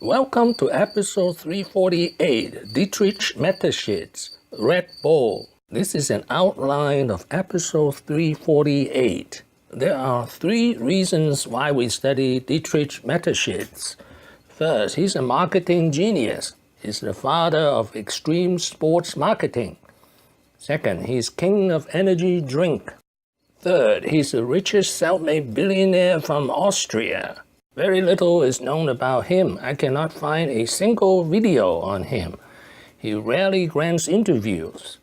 Welcome to episode 348, Dietrich Mateshitz, Red Bull. This is an outline of episode 348. There are 3 reasons why we study Dietrich Mateshitz. First, he's a marketing genius. He's the father of extreme sports marketing. Second, he's king of energy drink. Third, he's the richest self-made billionaire from Austria. Very little is known about him. I cannot find a single video on him. He rarely grants interviews.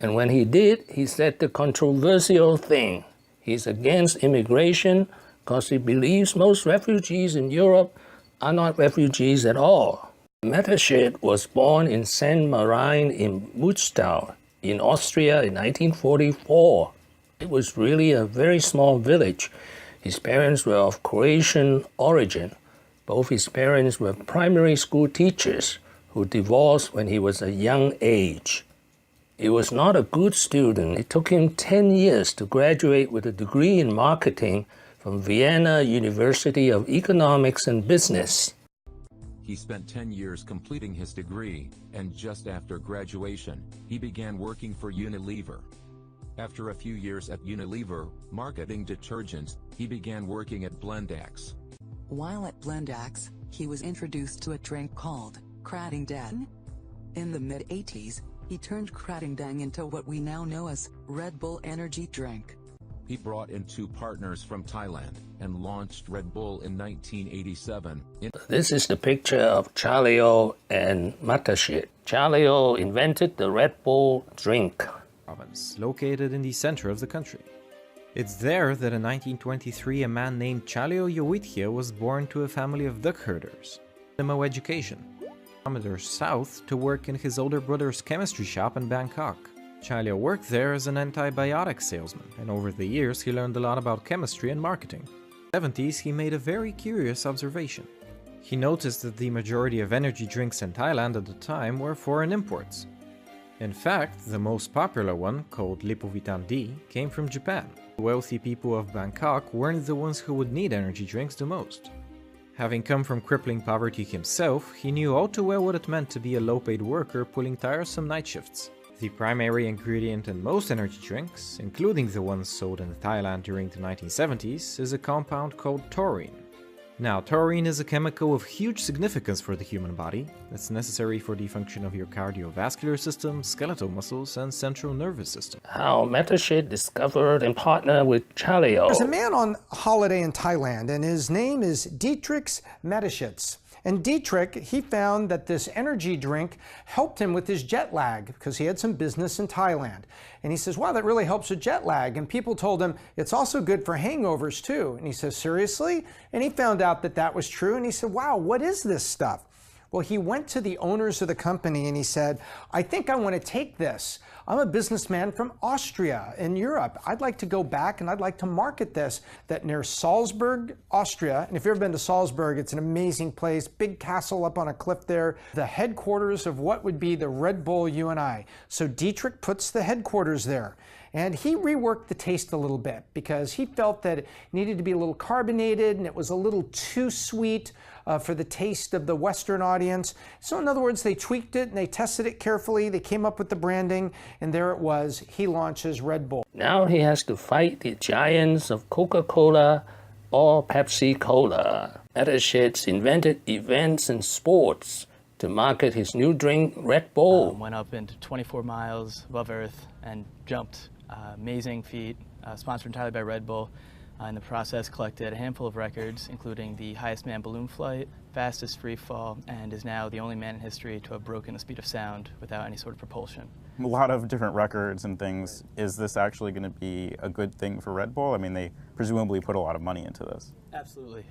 And when he did, he said the controversial thing. He's against immigration because he believes most refugees in Europe are not refugees at all. Mateshitz was born in Saint-Marin in Münster in Austria in 1944. It was really a very small village. His parents were of Croatian origin. Both his parents were primary school teachers who divorced when he was a young age. He was not a good student. It took him 10 years to graduate with a degree in marketing from Vienna University of Economics and Business. He spent 10 years completing his degree, and just after graduation, he began working for Unilever. After a few years at Unilever, marketing detergents, he began working at Blendax. While at Blendax, he was introduced to a drink called Krattingdang. In the mid-80s, he turned Krattingdang into what we now know as Red Bull energy drink. He brought in 2 partners from Thailand, and launched Red Bull in 1987. This is the picture of Chaleo and Mateshitz. Chaleo invented the Red Bull drink. Province, located in the center of the country. It's there that in 1923 a man named Chaleo was born to a family of duck herders. No education. Kilometers south to work in his older brother's chemistry shop in Bangkok. Chaleo worked there as an antibiotic salesman, and over the years he learned a lot about chemistry and marketing. In the 70s he made a very curious observation. He noticed that the majority of energy drinks in Thailand at the time were foreign imports. In fact, the most popular one, called Lipovitan D, came from Japan. The wealthy people of Bangkok weren't the ones who would need energy drinks the most. Having come from crippling poverty himself, he knew all too well what it meant to be a low-paid worker pulling tiresome night shifts. The primary ingredient in most energy drinks, including the ones sold in Thailand during the 1970s, is a compound called taurine. Now, taurine is a chemical of huge significance for the human body. It's necessary for the function of your cardiovascular system, skeletal muscles, and central nervous system. How Mateshitz discovered and partnered with Chaleo. There's a man on holiday in Thailand, and his name is Dietrich Mateshitz. And Dietrich, he found that this energy drink helped him with his jet lag because he had some business in Thailand. And he says, wow, that really helps with jet lag. And people told him it's also good for hangovers too. And he says, seriously? And he found out that that was true. And he said, wow, what is this stuff? Well, he went to the owners of the company and he said, I think I want to take this. I'm a businessman from Austria in Europe. I'd like to go back and I'd like to market this. That near Salzburg, Austria, and if you've ever been to Salzburg, it's an amazing place, big castle up on a cliff there, the headquarters of what would be the Red Bull UNI. So Dietrich puts the headquarters there. And he reworked the taste a little bit because he felt that it needed to be a little carbonated and it was a little too sweet for the taste of the Western audience. So in other words, they tweaked it and they tested it carefully. They came up with the branding, and there it was. He launches Red Bull. Now he has to fight the giants of Coca Cola or Pepsi Cola. Mateshitz invented events and sports to market his new drink, Red Bull. Went up into 24 miles above Earth and jumped. Amazing feat, sponsored entirely by Red Bull. In the process, collected a handful of records, including the highest manned balloon flight, fastest free fall, and is now the only man in history to have broken the speed of sound without any sort of propulsion. A lot of different records and things. Is this actually going to be a good thing for Red Bull? I mean, they presumably put a lot of money into this. Absolutely.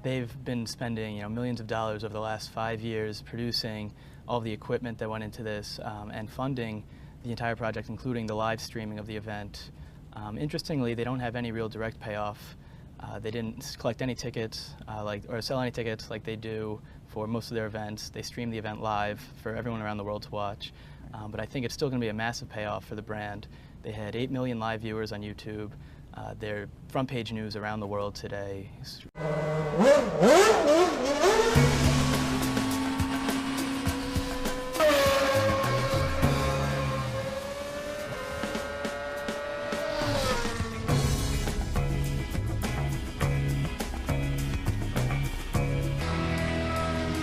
They've been spending millions of dollars over the last 5 years producing all the equipment that went into this and funding the entire project, including the live streaming of the event. Interestingly, they don't have any real direct payoff. They didn't collect any tickets or sell any tickets like they do for most of their events. They stream the event live for everyone around the world to watch. But I think it's still going to be a massive payoff for the brand. They had 8 million live viewers on YouTube. They're front page news around the world today.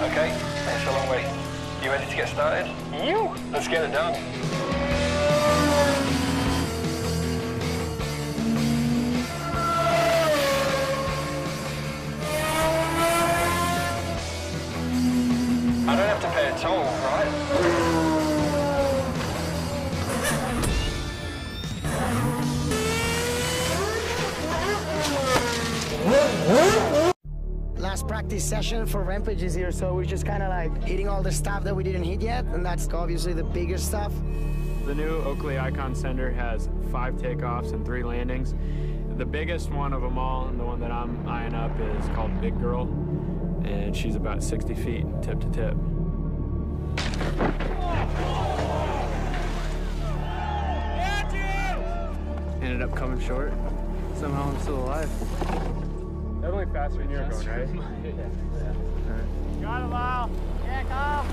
Okay, it's a long way. You ready to get started? Let's get it done. I don't have to pay a toll, right? Last practice session for Rampage is here, so we're just kind of like hitting all the stuff that we didn't hit yet, and that's obviously the bigger stuff. The new Oakley Icon Center has 5 takeoffs and 3 landings. The biggest one of them all, and the one that I'm eyeing up, is called Big Girl, and she's about 60 feet tip to tip. Ended up coming short. Somehow I'm still alive. Definitely faster than you're going, right? Yeah. Got it, Lyle. Yeah, come.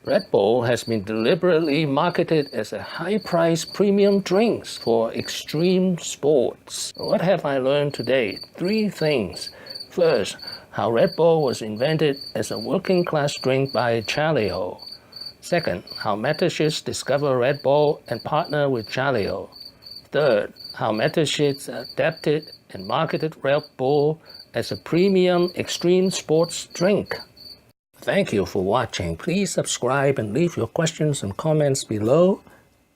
Red Bull has been deliberately marketed as a high-priced premium drinks for extreme sports. What have I learned today? 3 things. First, how Red Bull was invented as a working-class drink by Chaleo. Second, how Mateshitz discovered Red Bull and partnered with Chaleo. Third, how Mateshitz adapted and marketed Red Bull as a premium extreme sports drink. Thank you for watching. Please subscribe and leave your questions and comments below.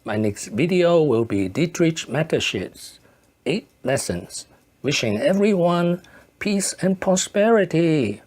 My next video will be Dietrich Mateshitz, 8 lessons. Wishing everyone peace and prosperity.